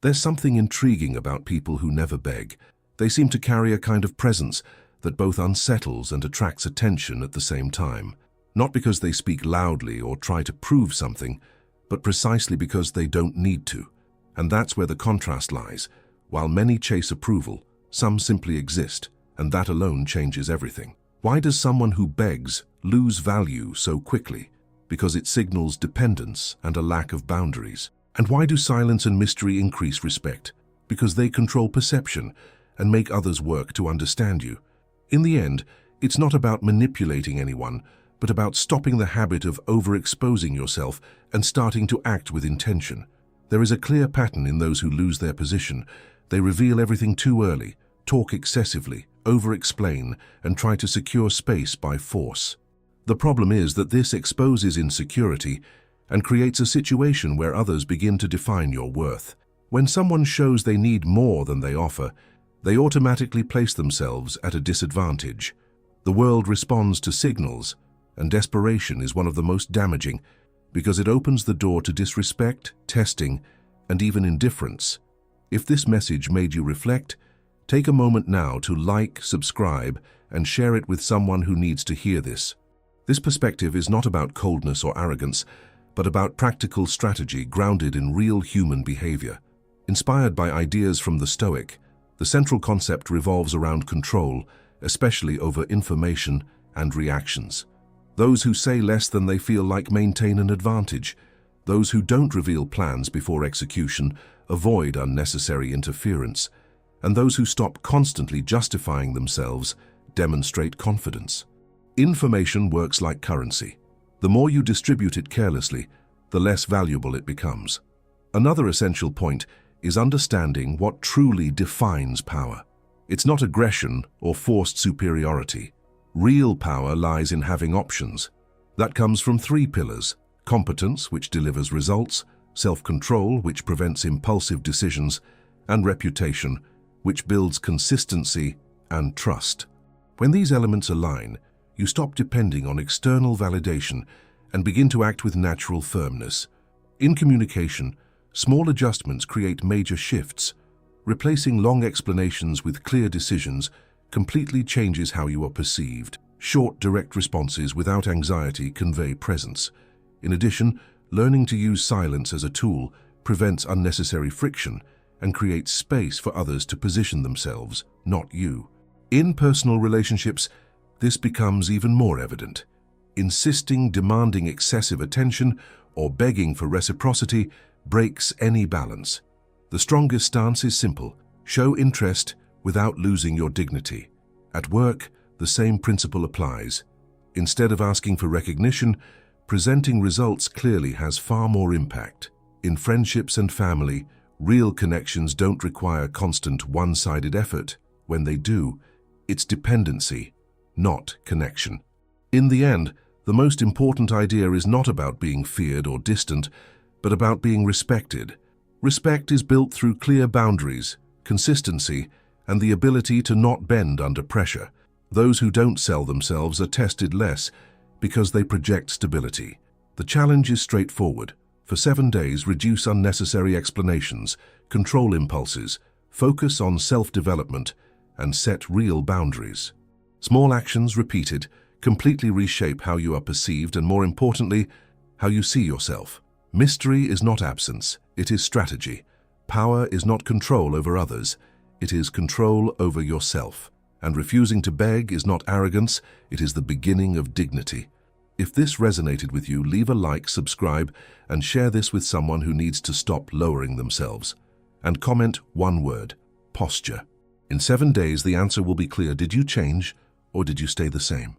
There's something intriguing about people who never beg. They seem to carry a kind of presence that both unsettles and attracts attention at the same time. Not because they speak loudly or try to prove something, but precisely because they don't need to. And that's where the contrast lies. While many chase approval, some simply exist, and that alone changes everything. Why does someone who begs lose value so quickly? Because it signals dependence and a lack of boundaries. And why do silence and mystery increase respect? Because they control perception and make others work to understand you. In the end, it's not about manipulating anyone, but about stopping the habit of overexposing yourself and starting to act with intention. There is a clear pattern in those who lose their position. They reveal everything too early, talk excessively, over-explain, and try to secure space by force. The problem is that this exposes insecurity and creates a situation where others begin to define your worth. When someone shows they need more than they offer, they automatically place themselves at a disadvantage. The world responds to signals, and desperation is one of the most damaging because it opens the door to disrespect, testing, and even indifference. If this message made you reflect, take a moment now to like, subscribe, and share it with someone who needs to hear this. This perspective is not about coldness or arrogance, but about practical strategy grounded in real human behavior. Inspired by ideas from the Stoic, the central concept revolves around control, especially over information and reactions. Those who say less than they feel like maintain an advantage. Those who don't reveal plans before execution avoid unnecessary interference. And those who stop constantly justifying themselves demonstrate confidence. Information works like currency. The more you distribute it carelessly, the less valuable it becomes. Another essential point is understanding what truly defines power. It's not aggression or forced superiority. Real power lies in having options. That comes from three pillars: competence, which delivers results, self-control, which prevents impulsive decisions, and reputation, which builds consistency and trust. When these elements align, you stop depending on external validation and begin to act with natural firmness. In communication, small adjustments create major shifts. Replacing long explanations with clear decisions completely changes how you are perceived. Short, direct responses without anxiety convey presence. In addition, learning to use silence as a tool prevents unnecessary friction and creates space for others to position themselves, not you. In personal relationships, this becomes even more evident. Insisting, demanding excessive attention, or begging for reciprocity breaks any balance. The strongest stance is simple: show interest without losing your dignity. At work, the same principle applies. Instead of asking for recognition, presenting results clearly has far more impact. In friendships and family, real connections don't require constant one-sided effort. When they do, it's dependency, not connection. In the end, the most important idea is not about being feared or distant, but about being respected. Respect is built through clear boundaries, consistency, and the ability to not bend under pressure. Those who don't sell themselves are tested less because they project stability. The challenge is straightforward. For 7 days, reduce unnecessary explanations, control impulses, focus on self-development, and set real boundaries. Small actions repeated completely reshape how you are perceived and, more importantly, how you see yourself. Mystery is not absence, it is strategy. Power is not control over others, it is control over yourself. And refusing to beg is not arrogance, it is the beginning of dignity. If this resonated with you, leave a like, subscribe, and share this with someone who needs to stop lowering themselves. And comment one word: posture. In 7 days, the answer will be clear. Did you change, or did you stay the same?